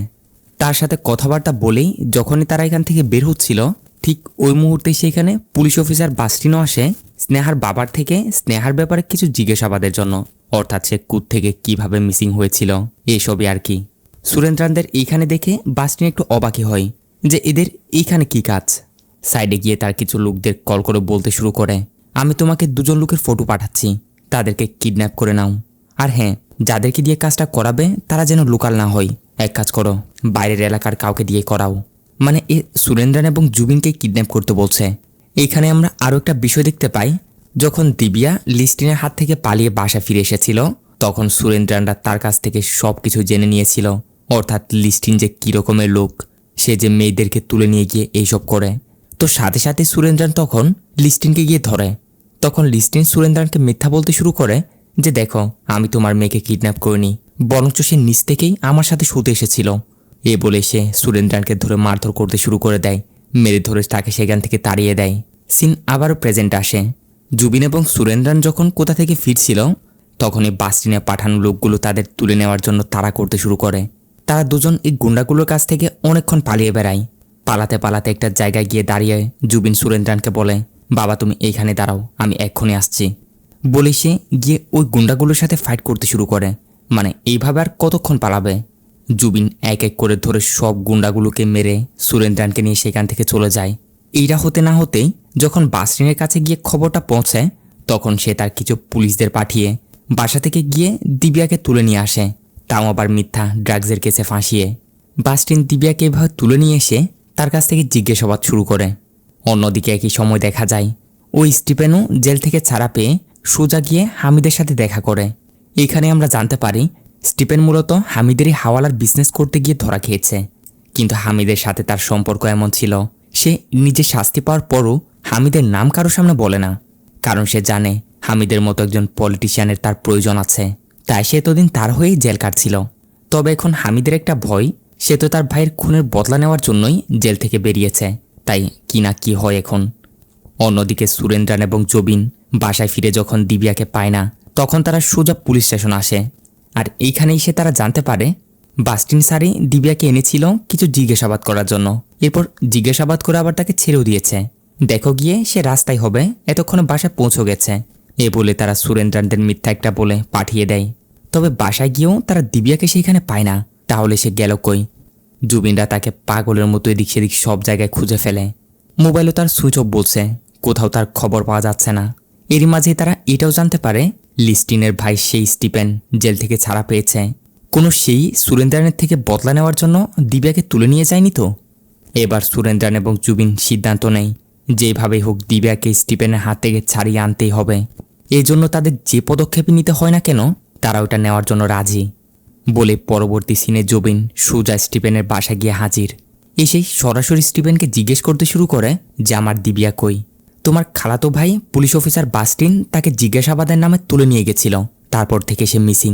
তার সাথে কথাবার্তা বলেই যখনই তারা এখান থেকে বের হচ্ছিল ঠিক ওই মুহূর্তে সেখানে পুলিশ অফিসার বাস্টিনও আসে স্নেহার বাবার থেকে স্নেহার ব্যাপারে কিছু জিজ্ঞাসাবাদের জন্য, অর্থাৎ সে থেকে কিভাবে মিসিং হয়েছিল এসবই আর কি। সুরেন্দ্রানদের এইখানে দেখে বাস্টিন একটু অবাকই হয় যে এদের এইখানে কি কাজ। সাইডে গিয়ে তার কিছু লোকদের কল করে বলতে শুরু করে, আমি তোমাকে দুজন লোকের ফটো পাঠাচ্ছি, তাদেরকে কিডন্যাপ করে নাও। আর হ্যাঁ, যাদেরকে দিয়ে কাজটা করাবে তারা যেন লোকাল না হয়, এক কাজ করো বাইরের এলাকার কাউকে দিয়ে করাও। মানে এ সুরেন্দ্রান এবং জুবিনকে কিডন্যাপ করতে বলছে। এইখানে আমরা আরও একটা বিষয় দেখতে পাই, যখন দিবিয়া লিস্টিনের হাত থেকে পালিয়ে বাসা ফিরে এসেছিল তখন সুরেন্দ্রানরা তার কাছ থেকে সব কিছু জেনে নিয়েছিল। অর্থাৎ লিস্টিন যে কী রকমের লোক, সে যে মেয়েদেরকে তুলে নিয়ে গিয়ে এইসব করে। তো সাথে সাথে সুরেন্দ্রান তখন লিস্টিনকে গিয়ে ধরে। তখন লিস্টিন সুরেন্দ্রানকে মিথ্যা বলতে শুরু করে যে দেখো আমি তোমার মেয়েকে কিডন্যাপ করিনি, বরঞ্চ সে নিজ থেকেই আমার সাথে শুতে এসেছিল। এ বলে সে সুরেন্দ্রানকে ধরে মারধর করতে শুরু করে দেয়, মেরে ধরে তাকে সেখান থেকে তাড়িয়ে দেয়। সিন আবারও প্রেজেন্ট আসে। জুবিন এবং সুরেন্দ্রান যখন কোথা থেকে ফিরছিল তখনই বাস্টিনে পাঠানো লোকগুলো তাদের তুলে নেওয়ার জন্য তাড়া করতে শুরু করে। তারা দুজন এই গুন্ডাগুলোর কাছ থেকে অনেকক্ষণ পালিয়ে বেড়ায়। পালাতে পালাতে একটা জায়গায় গিয়ে দাঁড়িয়ে জুবিন সুরেন্দ্রানকে বলে, বাবা তুমি এইখানে দাঁড়াও, আমি এক্ষুনি আসছি। বলে সে গিয়ে ওই গুন্ডাগুলোর সাথে ফাইট করতে শুরু করে। মানে এইভাবে আর কতক্ষণ পালাবে। জুবিন এক এক করে ধরে সব গুন্ডাগুলোকে মেরে সুরেন্দ্রানকে নিয়ে সেখান থেকে চলে যায়। এইটা হতে না হতেই যখন বাসটিনের কাছে গিয়ে খবরটা পৌঁছে তখন সে তার কিছু পুলিশদের পাঠিয়ে বাসা থেকে গিয়ে দিবিয়াকে তুলে নিয়ে আসে, তাও আবার মিথ্যা ড্রাগসের কেসে ফাঁসিয়ে। বাস্টিন দিবিয়াকে এভাবে তুলে নিয়ে এসে তার কাছ থেকে জিজ্ঞাসাবাদ শুরু করে। অন্যদিকে একই সময় দেখা যায় ওই স্টিফেনও জেল থেকে ছাড়া পেয়ে সোজা গিয়ে হামিদের সাথে দেখা করে। এখানে আমরা জানতে পারি স্টিফেন মূলত হামিদেরই হাওয়ালার বিজনেস করতে গিয়ে ধরা খেয়েছে। কিন্তু হামিদের সাথে তার সম্পর্ক এমন ছিল সে নিজে শাস্তি পাওয়ার পরও হামিদের নাম কারো সামনে বলে না, কারণ সে জানে হামিদের মতো একজন পলিটিশিয়ানের তার প্রয়োজন আছে। তাই সে এতদিন তার হয়েই জেল কাটছিল। তবে এখন হামিদের একটা ভয়, সে তো তার ভাইয়ের খুনের বদলা নেওয়ার জন্যই জেল থেকে বেরিয়েছে, তাই কি না কি হয় এখন। অন্যদিকে সুরেন্দ্রান এবং জবিন বাসায় ফিরে যখন দিবিয়াকে পায় না তখন তারা সোজা পুলিশ স্টেশন আসে। আর এইখানে এসে তারা জানতে পারে বাস্টিন স্যারই দিবিয়াকে এনেছিল কিছু জিজ্ঞাসাবাদ করার জন্য। এরপর জিজ্ঞাসাবাদ করে আবার তাকে ছেড়েও দিয়েছে। দেখো গিয়ে সে রাস্তায় হবে, এতক্ষণে বাসায় পৌঁছে গেছে। এ বলে তারা সুরেন্দ্রানদের মিথ্যা একটা বলে পাঠিয়ে দেয়। তবে বাসায় গিয়েও তারা দিবিয়াকে সেখানে পায় না। তাহলে সে গেল কই? জুবিনরা তাকে পাগলের মতো এদিক সেদিক সব জায়গায় খুঁজে ফেলে। মোবাইলও তার সুইচ অফ বলছে, কোথাও তার খবর পাওয়া যাচ্ছে না। এরই মাঝে তারা এটাও জানতে পারে লিস্টিনের ভাই সেই স্টিফেন জেল থেকে ছাড়া পেয়েছে। কোনো সেই সুরেন্দ্রানের থেকে বদলা নেওয়ার জন্য দিবিয়াকে তুলে নিয়ে যায়নি তো? এবার সুরেন্দ্রান এবং জুবিন সিদ্ধান্ত নেয় যেভাবেই হোক দিবিয়াকে স্টিফেনের হাত থেকে ছাড়িয়ে আনতেই হবে। এই জন্য তাদের যে পদক্ষেপই নিতে হয় না কেন তারা ওটা নেওয়ার জন্য রাজি। বলে পরবর্তী সিনে জুবিন সোজা স্টিফেনের বাসায় গিয়ে হাজির। এসেই সরাসরি স্টিফেনকে জিজ্ঞেস করতে শুরু করে যে আমার দিবিয়া কই? তোমার খালাতো ভাই পুলিশ অফিসার বাস্টিন তাকে জিজ্ঞাসাবাদের নামে তুলে নিয়ে গেছিল, তারপর থেকে সে মিসিং।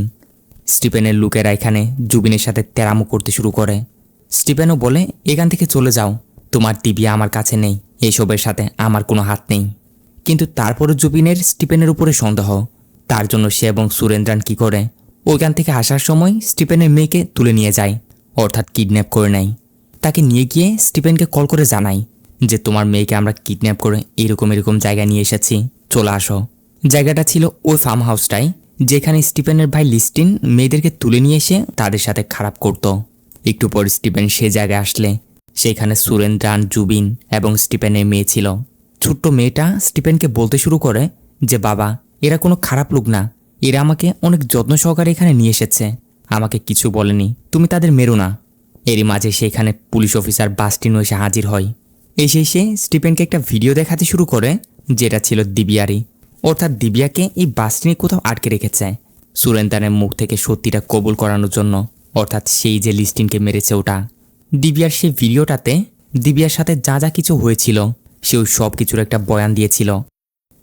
স্টিফেনের লোকেরা এখানে জুবিনের সাথে তেরামো করতে শুরু করে। স্টিফেনও বলে এখান থেকে চলে যাও, তোমার দিবিয়া আমার কাছে নেই, এইসবের সাথে আমার কোনো হাত নেই। কিন্তু তারপরও জুবিনের স্টিফেনের উপরে সন্দেহ। তার জন্য সে এবং সুরেন্দ্রান কি করে ওইখান থেকে আসার সময় স্টিফেনের মেয়েকে তুলে নিয়ে যায়, অর্থাৎ কিডন্যাপ করে নেয়। তাকে নিয়ে গিয়ে স্টিফেনকে কল করে জানাই যে তোমার মেয়েকে আমরা কিডন্যাপ করে এরকম জায়গায় নিয়ে এসেছি, চলে আসো। জায়গাটা ছিল ওই ফার্ম হাউসটাই যেখানে স্টিফেনের ভাই লিস্টিন মেয়েদেরকে তুলে নিয়ে এসে তাদের সাথে খারাপ করত। একটু পর স্টিফেন সে জায়গায় আসলে সেখানে সুরেন্দ্রান, জুবিন এবং স্টিফেনের মেয়ে ছিল। ছোট্ট মেয়েটা স্টিফেনকে বলতে শুরু করে যে বাবা এরা কোনো খারাপ লোক না, এরা আমাকে অনেক যত্ন সহকারে এখানে নিয়ে এসেছে, আমাকে কিছু বলেনি, তুমি তাদের মেরো না। এরই মাঝে সেখানে পুলিশ অফিসার বাস্টিনও এসে হাজির হয়। এসে স্টিফেনকে একটা ভিডিও দেখাতে শুরু করে, যেটা ছিল দিবিয়ারই। অর্থাৎ দিবিয়াকে এই বাস্টিনে কোথাও আটকে রেখেছে সুরেন্দ্রানের মুখ থেকে সত্যিটা কবুল করানোর জন্য, অর্থাৎ সেই যে লিস্টিনকে মেরেছে ওটা। দিবিয়ার সেই ভিডিওটাতে দিবিয়ার সাথে যা যা কিছু হয়েছিল সে ওই সব কিছুর একটা বয়ান দিয়েছিল।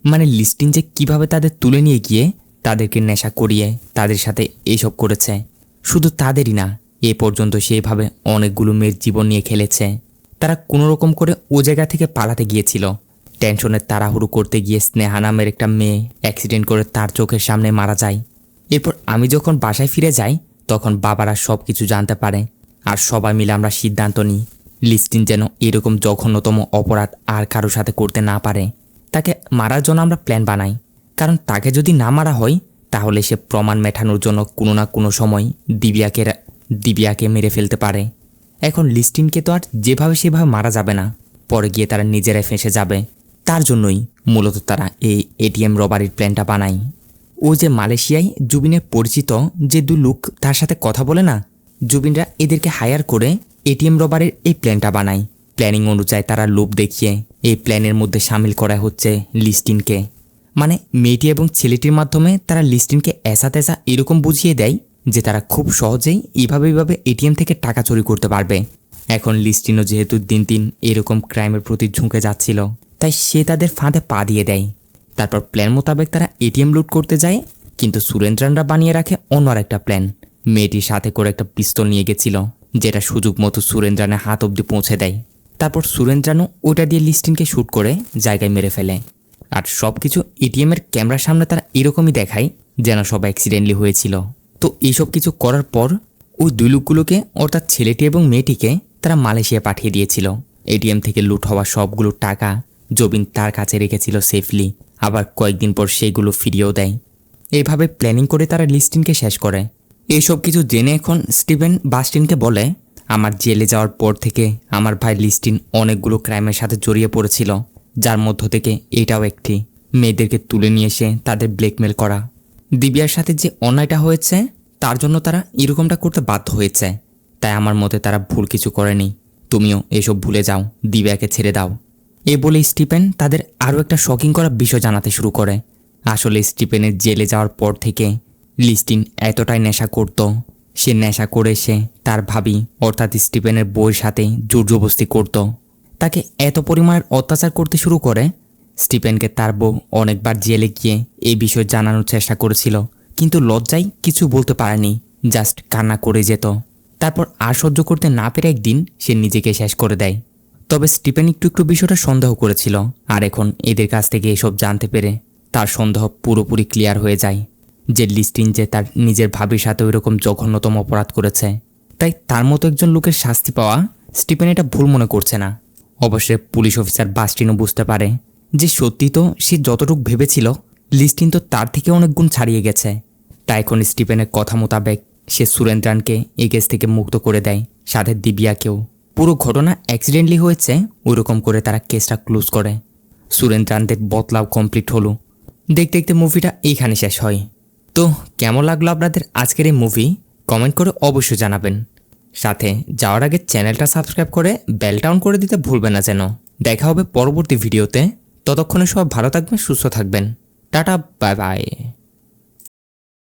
মানে লিস্টিন যে কিভাবে তাদের তুলে নিয়ে গিয়ে তাদেরকে নেশা করিয়ে তাদের সাথে এইসব করেছে। শুধু তাদেরই না, এ পর্যন্ত সেইভাবে অনেকগুলো মেয়ের জীবন নিয়ে খেলেছে। তারা কোনো রকম করে ও জায়গা থেকে পালাতে গিয়েছিল। টেনশনের তাড়াহুড়ো করতে গিয়ে স্নেহা নামের একটা মেয়ে অ্যাক্সিডেন্ট করে তার চোখের সামনে মারা যায়। এরপর আমি যখন বাসায় ফিরে যাই তখন বাবারা সব কিছু জানতে পারে, আর সবাই মিলে আমরা সিদ্ধান্ত নিই লিস্টিন যেন এরকম জঘন্যতম অপরাধ আর কারো সাথে করতে না পারে। তাকে মারার জন্য আমরা প্ল্যান বানাই, কারণ তাকে যদি না মারা হয় তাহলে সে প্রমাণ মেটানোর জন্য কোনো না কোনো সময় দিবিয়াকে মেরে ফেলতে পারে। এখন লিস্টিনকে তো আর যেভাবে সেভাবে মারা যাবে না, পরে গিয়ে তারা নিজেরাই ফেঁসে যাবে। তার জন্যই মূলত তারা এই এটিএম রবারির প্ল্যানটা বানায়। ও যে মালয়েশিয়ায় জুবিনের পরিচিত যে দুই লোক তার সাথে কথা বলে না, জুবিনরা এদেরকে হায়ার করে এটিএম রবারির এই প্ল্যানটা বানায়। প্ল্যানিং অনুযায়ী তারা লোভ দেখিয়ে এই প্ল্যানের মধ্যে সামিল করা হচ্ছে লিস্টিনকে। মানে মেয়েটি এবং ছেলেটির মাধ্যমে তারা লিস্টিনকে এসা তেসা এরকম বুঝিয়ে দেয় যে তারা খুব সহজেই এইভাবে এটিএম থেকে টাকা চুরি করতে পারবে। এখন লিস্টিনও যেহেতু দিন দিন এরকম ক্রাইমের প্রতি ঝুঁকে যাচ্ছিল, তাই সে তাদের ফাঁদে পা দিয়ে দেয়। তারপর প্ল্যান মোতাবেক তারা এটিএম লুট করতে যায়, কিন্তু সুরেন্দ্রানরা বানিয়ে রাখে অন্য একটা প্ল্যান। মেয়েটির সাথে করে একটা পিস্তল নিয়ে গেছিল, যেটা সুযোগ মতো সুরেন্দ্রানের হাত অবধি পৌঁছে দেয়। তারপর সুরেন্দ্রানও ওটা দিয়ে লিস্টিনকে শ্যুট করে জায়গায় মেরে ফেলে। আর সব কিছু এটিএমের ক্যামেরার সামনে তারা এরকমই দেখায় যেন সব অ্যাক্সিডেন্টলি হয়েছিল। তো এইসব কিছু করার পর ওই দুই লোকগুলোকে, অর্থাৎ ছেলেটি এবং মেয়েটিকে, তারা মালয়েশিয়া পাঠিয়ে দিয়েছিল। এটিএম থেকে লুট হওয়া সবগুলো টাকা জবিন তার কাছে রেখেছিল সেফলি, আবার কয়েকদিন পর সেইগুলো ফিরিয়েও দেয়। এইভাবে প্ল্যানিং করে তারা লিস্টিনকে শেষ করে। এইসব কিছু জেনে এখন স্টিভেন বাস্টিনকে বলে, আমার জেলে যাওয়ার পর থেকে আমার ভাই লিস্টিন অনেকগুলো ক্রাইমের সাথে জড়িয়ে পড়েছিল, যার মধ্য থেকে এটাও একটি, মেয়েদেরকে তুলে নিয়ে এসে তাদের ব্ল্যাকমেল করা। দিবিয়ার সাথে যে অন্যায়টা হয়েছে তার জন্য তারা এরকমটা করতে বাধ্য হয়েছে, তাই আমার মতে তারা ভুল কিছু করেনি। তুমিও এসব ভুলে যাও, দিবিয়াকে ছেড়ে দাও। এ বলে স্টিফেন তাদের আরও একটা শকিং করা বিষয় জানাতে শুরু করে। আসলে স্টিফেনের জেলে যাওয়ার পর থেকে লিস্টিন এতটাই নেশা করত, সে নেশা করে সে তার ভাবি অর্থাৎ স্টিফেনের বউয়ের সাথে জোর জবরদস্তি করত। তাকে এত পরিমাণের অত্যাচার করতে শুরু করে, স্টিফেনকে তার বউ অনেকবার জেলে গিয়ে এই বিষয় জানানোর চেষ্টা করেছিল, কিন্তু লজ্জায় কিছু বলতে পারেনি, জাস্ট কান্না করে যেত। তারপর আর সহ্য করতে না পেরে একদিন সে নিজেকে শেষ করে দেয়। তবে স্টিফেন একটু একটু বিষয়টা সন্দেহ করেছিল, আর এখন এদের কাছ থেকে এসব জানতে পেরে তার সন্দেহ পুরোপুরি ক্লিয়ার হয়ে যায় যে লিস্টিন যে তার নিজের ভাবির সাথে ওইরকম জঘন্যতম অপরাধ করেছে। তাই তার মতো একজন লোকের শাস্তি পাওয়া স্টিফেন এটা ভুল মনে করছে না। অবশ্যই পুলিশ অফিসার বাস্টিনও বুঝতে পারে যে সত্যি তো সে যতটুকু ভেবেছিল লিস্টিন তো তার থেকে অনেক গুণ ছাড়িয়ে গেছে। তাই এখন স্টিফেনের কথা মোতাবেক সে সুরেন্দ্রানকে এই কেস থেকে মুক্ত করে দেয়, সাথে দিবিয়াকেও। পুরো ঘটনা অ্যাক্সিডেন্টলি হয়েছে ওইরকম করে তারা কেসটা ক্লোজ করে। সুরেন্দ্রানদের বদলাও কমপ্লিট হলো। দেখতে দেখতে মুভিটা এইখানে শেষ হয়। তো কেমন লাগলো আপনাদের আজকের এই মুভি কমেন্ট করে অবশ্যই জানাবেন। সাথে যাওয়ার আগে চ্যানেলটা সাবস্ক্রাইব করে বেলটা অন করে দিতে ভুলবেন না যেন। দেখা হবে পরবর্তী ভিডিওতে, ততক্ষণে সব ভালো থাকবেন, সুস্থ থাকবেন। Tata, bye bye.